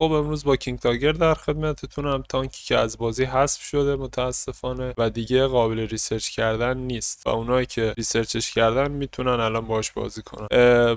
خب امروز با کینگ تاگر در خدمتتونم. تانکی که از بازی حذف شده متاسفانه و دیگه قابل ریسرچ کردن نیست و اونایی که ریسرچش کردن میتونن الان باش بازی کنن.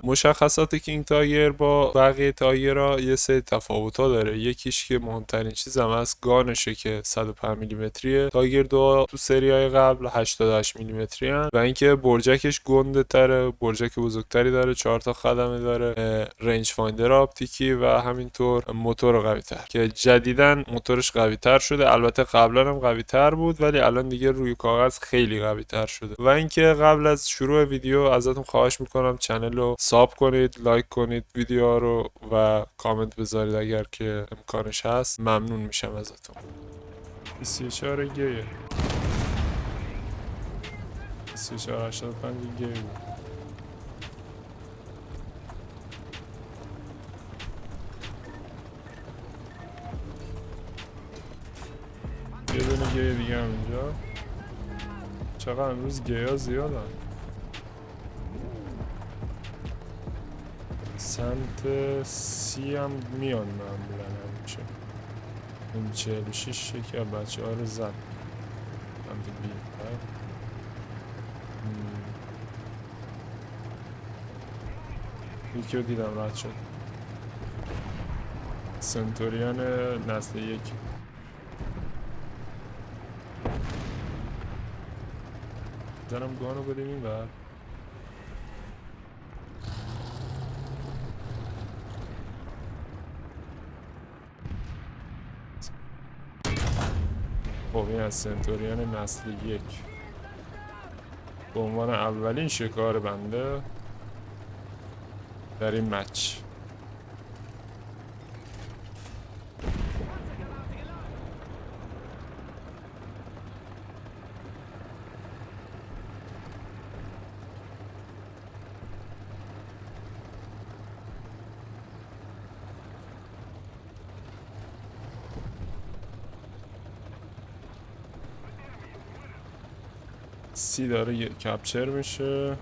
مشخصات کینگ تاگر با بقیه تاگرها یه سری تفاوت‌ها داره. یکیش که مهمترین چیز هم از گانشه که 105 میلیمتریه. تاگر 2 تو سریای قبل 88 میلیمتری ان و اینکه برجکش گنده تره، برجک بزرگتری داره، 4 تا خدمه داره، رنج فایندر آپتیکی و همینطور موتور قوی تر که جدیدن موتورش قوی تر شده. البته قبلا هم قوی تر بود ولی الان دیگه روی کاغذ خیلی قوی تر شده. و اینکه قبل از شروع ویدیو ازتون خواهش میکنم چنل رو ساب کنید، لایک کنید ویدیو رو و کامنت بذارید اگر که امکانش هست، ممنون میشم ازتون. 24 گیه 2485 گیه بود. یه دونه گیه دیگه هم اینجا. چقدر امروز گیه ها زیادن. سمت سی هم میان معمولا همیشه. این 46 یکی از بچه ها رو زد سمت بی. یکی رو دیدم رد شد. سنتوریان نسل یک. زنم گانو بدیم این بر. خب این از سنتوریان نسل یک به عنوان اولین شکار بنده در این مچ. سی داره کپچر میشه.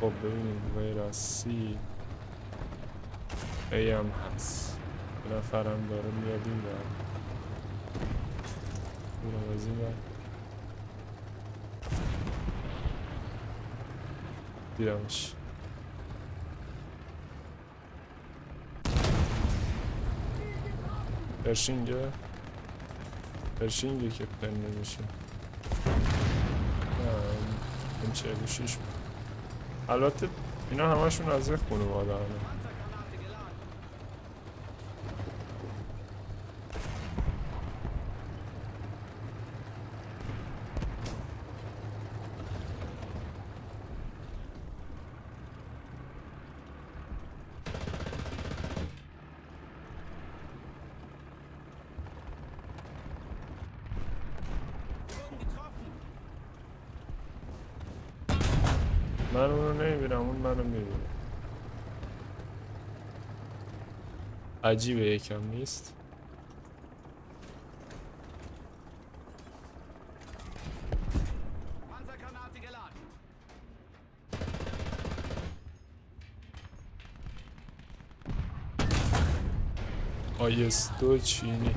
خب ببینیم غیر از سی ای هم هست. یه نفرم داره میاد این بر. اونم از این بر دیدمش. پرشینگه که پن نمیشه. نه این 46 بود. البته اینا همشون از یک خانواده هنه. من اونو نمیبینم، اون منو میبینه. عجیبه یکم نیست. آیستو چینی.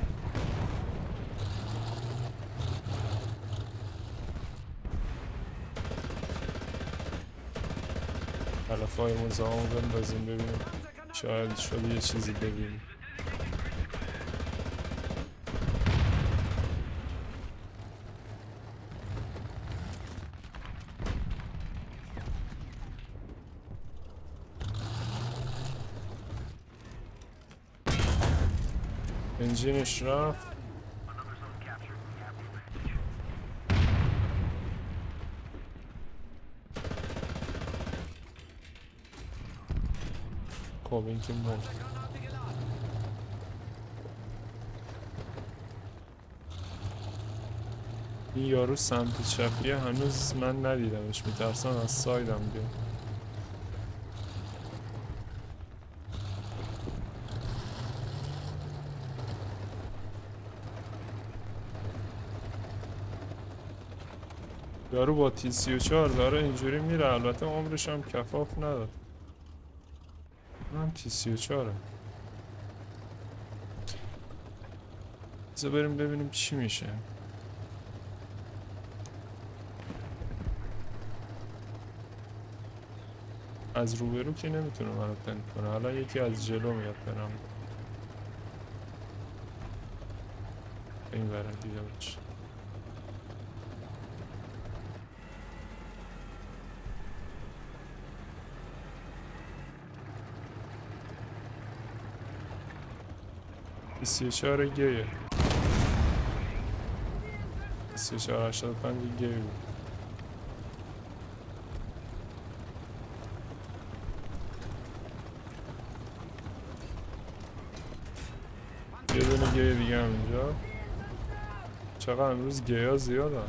علفای مزاحم بندازیم ببینیم شاید شده یه چیزی ببینیم. انجینش رفت. خب این که مرد. این یارو سمت چپیه هنوز من ندیدمش، میترسم از سایدم بیاد. یارو با تی 34 داره اینجوری میره، البته عمرش هم کفاف نداد. اونم تی 34. بذار بریم ببینیم چی میشه. از روبرو که نمیتونه منو پن کنه. حالا یکی از جلو میاد پنم. این برم دیده باش. تی 34 گیه. 3485 گی بود. یه دونه گیه دیگه هم اینجا. چقدر امروز گیه ها زیاد هم.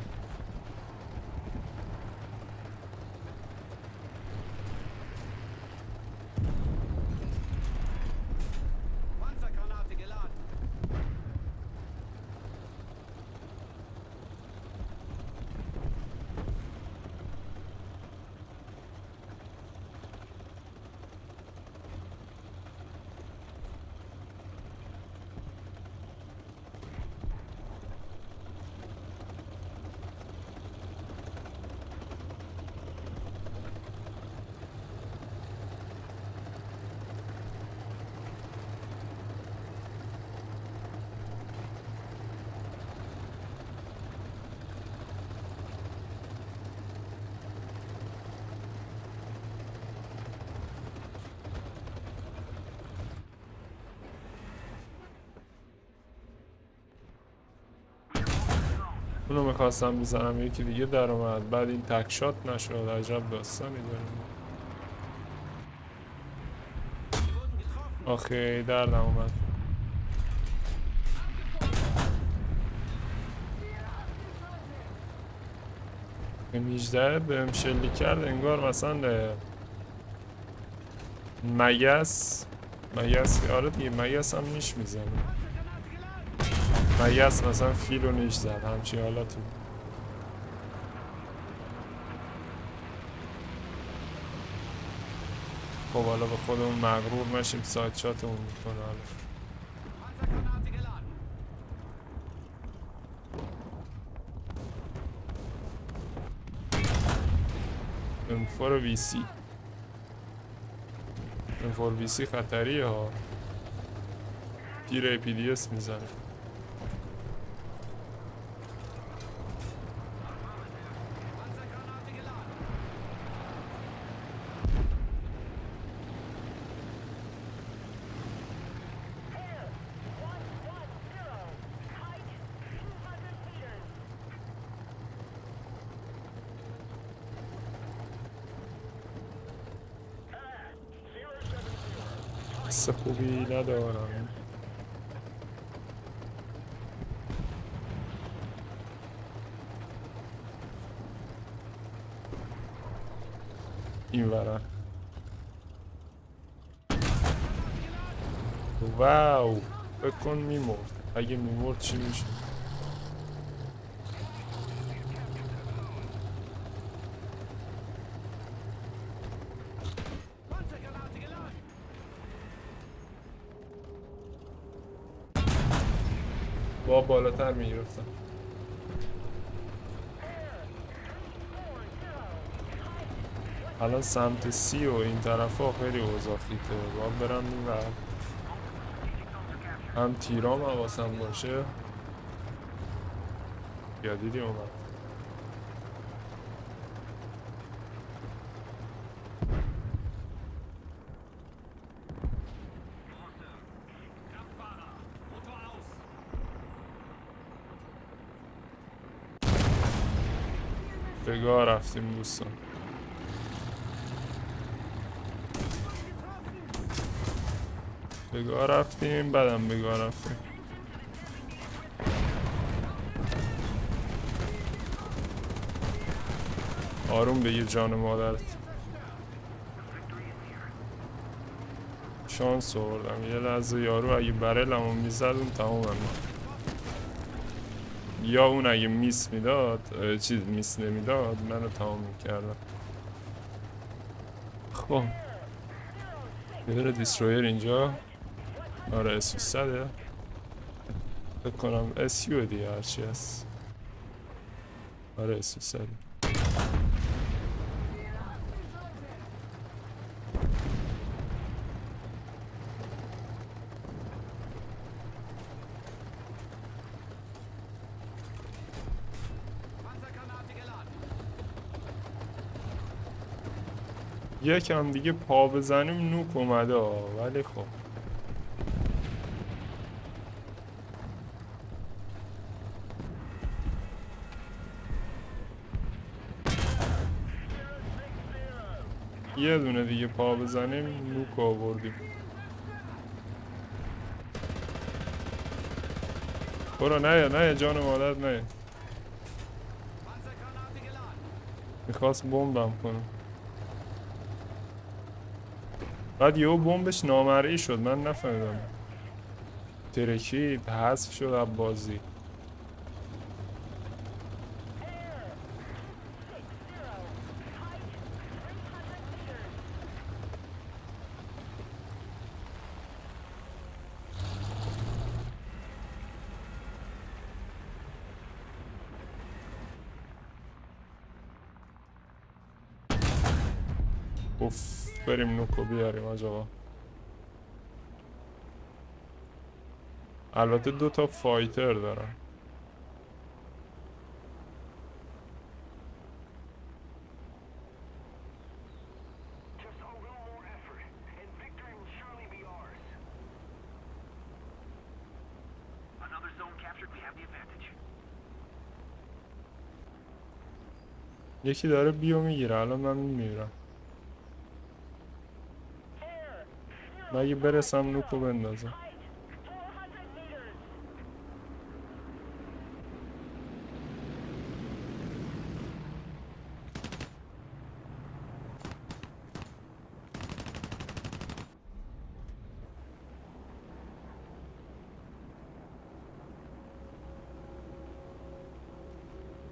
اونو میخواستم بزنم یکی دیگه در اومد، بعد این تک شات نشد. عجب داستانی داریم. آخه دردم اومد. این 18 بهم شلیک کرد انگار مثلا مگس آره دیگه مگس هم نیش میزنه. مگس مثلا فیل و نیش زد همچی حالاتی. خب حالا به خودمون مغرور نشیم، سایت شاتمون میکنه. حالا انفور وی سی، انفور وی سی خطریه ها. گیر ای پی دی اس میزنه. حس خوبی ندارم. این ورن. واو فکر کن میمرد. اگه میمرد چی میشه؟ با بالاتر میگرفتم. الان سمت سی و این طرف ها خیلی اوضاع خیته. باید برم این ور. هم تیرام حواسم باشه. یا دیدی اومد. بگاه رفتیم دوستان. بگاه رفتیم بعدم بگاه رفتیم. آروم بگیر جان مادرت. شانس آوردم یه لحظه. یارو اگه برلمو میزد اون تمومم. یا اون اگه میس میداد چیز میس نمیداد منو تمام میکردم. خب یه دونه دیسترویر اینجا. آره اس 300 فکر کنم اس یو دیگه هرچی هست. آره اس 300. یکم دیگه پا بزنیم نوک اومده ولی خب یه دونه دیگه پا بزنیم نوک آوردیم. برو نه جان مادر نه. میخواست بمبم کنم بعد یهو بمبش نامرئی شد من نفهمیدم ترکید حذف شد از بازی. اوف بریم نوکو بیاریم آجا. البته 2 تا فایتر دارن. یکی داره بیو میگیره الان من میمیرم. مگه برسم نوکو بندازم.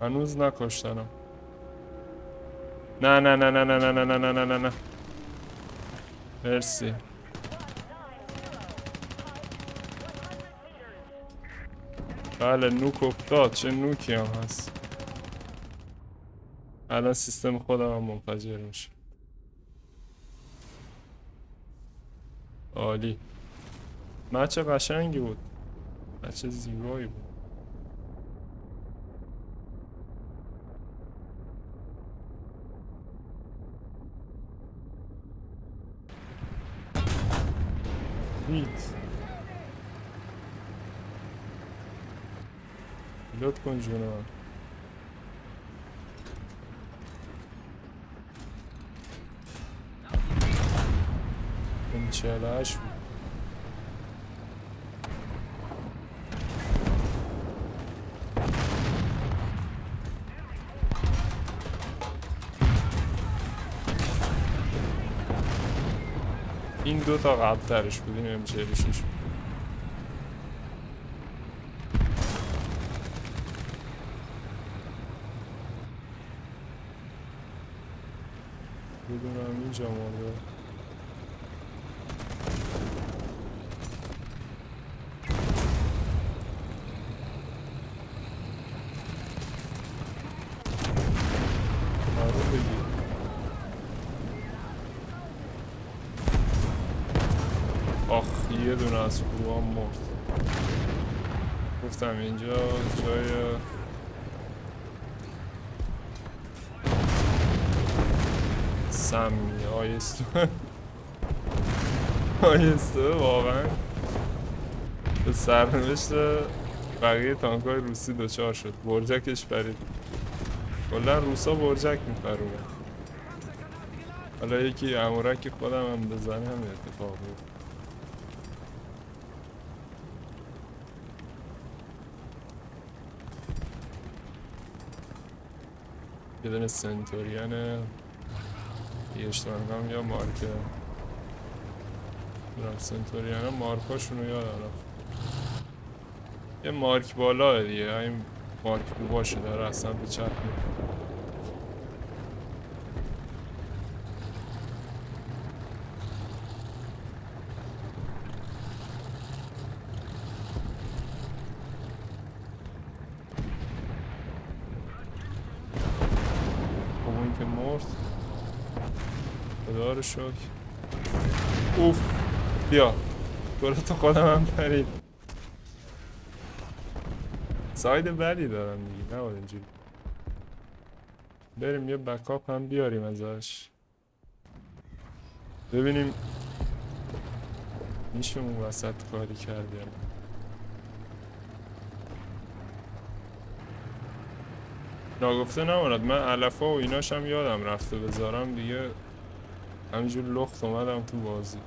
هنوز نکشتنم. نه مرسی. بله نوک افتاد. چه نوکی هم هست. الان سیستم خودم هم منفجر میشه. عالی. مچ قشنگی بود. مچ زیبایی بود. هیت لط کن جونم. این 48 بود. این 2 تا قبل ترش بود. این M46 بود. بدونم اینجا مورده. آره بگیر. آخ یه دونه از گروه مرد. گفتم اینجا جای سمی آیسته واقعا به سرنوشت بقیه تانکای روسی دچار شد. برجکش پرید. کلا روسا برجک میپرونن. حالا یکی امورک خودم هم بزنه هم اتفاق بود. یه دونه سنتوریانه یه اشتمنگم یا مارکه دارم. سنتوریانه مارکاشونو یادم رفت. یه مارک بالا دیگه. این باک باشه داره اصلا به چپ میره. خب این که مرد خدا رو شکر. اوف بیا تو خودم هم پرید. ساید بدی دارم دیگه نباید اینجوری. بریم یه بکاپ هم بیاریم ازش ببینیم میشه اون وسط کاری کردیم. ناگفته نماند من علفا و ایناش هم یادم رفته بذارم دیگه. همینجور لخت اومدم تو بازی.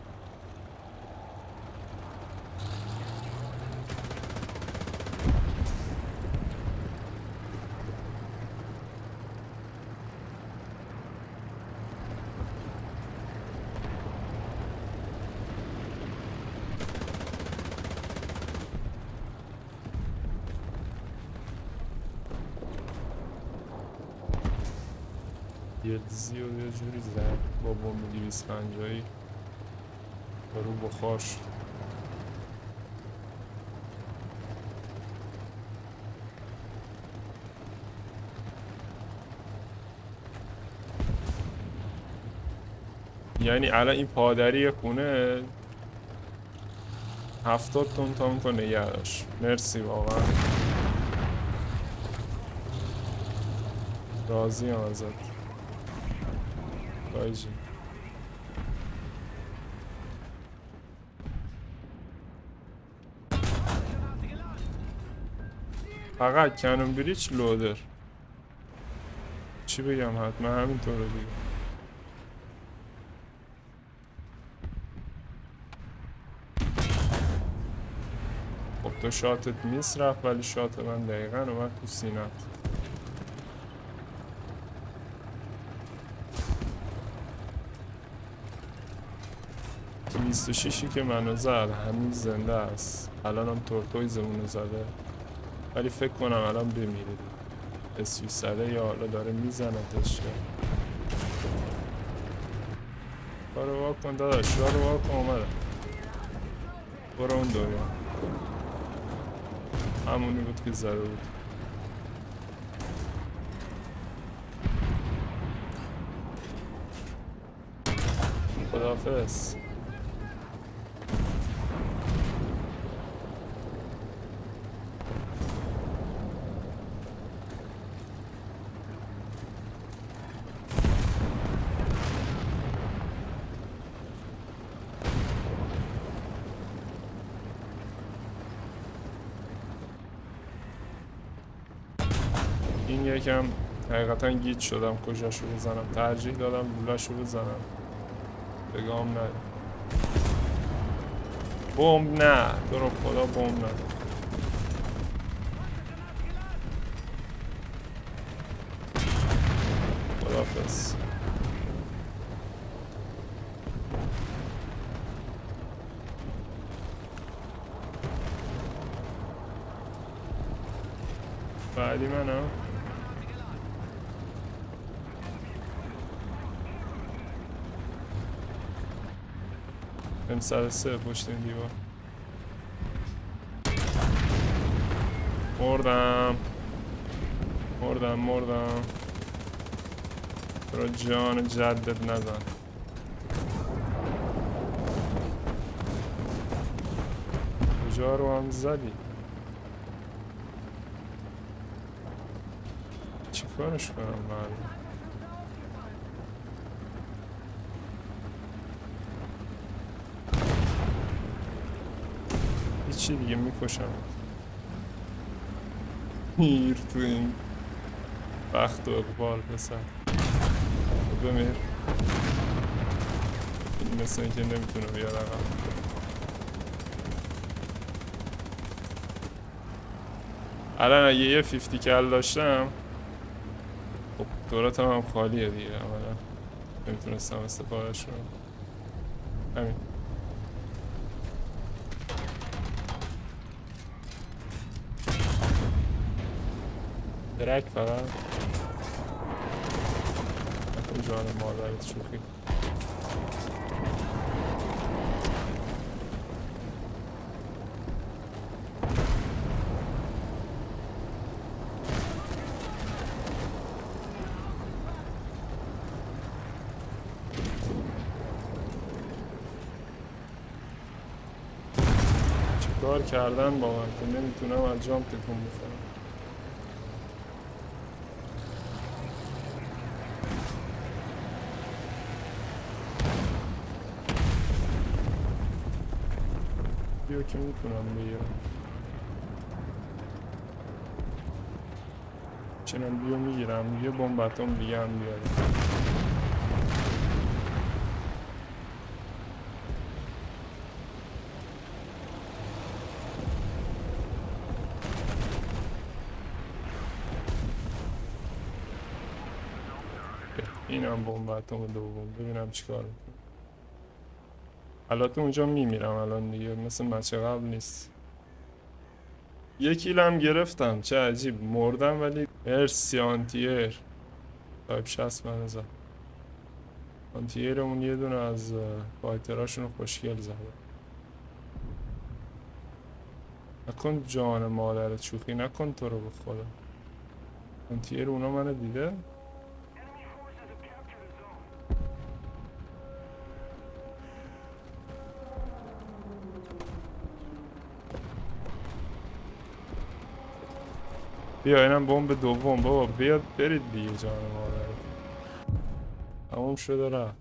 یلزی و یه جوری زد با بوم 250 رو بخار شد. یعنی الان این پادری خونه 70 تن تانک رو نگه داشت. مرسی واقعا راضیم ازت بایجی. فقط کنون بریچ لودر چی بگم حتما همینطوره دیگه. خب تو شاتت میس رفت ولی شات من دقیقا اومد تو سینت. تو 26ی که منو زد همین زنده است. الان هم تورتویزمونو زده ولی فکر کنم الان بمیره. اسیو سده یا حالا داره میزندش. کارو واکن داداش کارو واکن اومده. برو اون دنیا همونی بود که زده بود. خداحافظ. این یکم حقیقتا گیج شدم کجاشو بزنم. ترجیح دادم لولاشو بزنم. بگام نه بمب نه تو رو خدا بمب نه. خداحافظ. بعدی منم M103 پشت این دیوار مردم برو جان جدت نزن. کجا رو هم زدی؟ چی کارش کنم معلوم. هیچی دیگه میکشم. میر تو این بخت و اقبال پسر بمیر. این مثل اینکه نمیتونه بیاد آقا. الان اگه یه 50 کل داشتم خب دورتم هم خالیه دیگه. اولا نمیتونستم استفادهش کنم. همین درک فقط نکن جان مادرت شوخی. کار کردن با من که نمیتونم از جام تکون بخورم. بیا که میتونم بگیرم. چنان بیو میگیرم. یه بمب اتم دیگه هم بیارم. این هم بمب اتم دوم. ببینم چیکار میکنم. البته اونجا میمیرم الان دیگه، مثل مچه قبل نیست. یه کیل هم گرفتم. چه عجیب مردم ولی مرسی آنتیر. تایپ 60 من زد. آنتیرمون یه دونه از فایتراشون خوشگل زده. نکن جان مادرت شوخی نکن تو رو به خدا. آنتیر اونا منو دیده. بیا اینم بمب دوم. بابا بیاد برید دیگه جان مادرت. تموم شده رفت.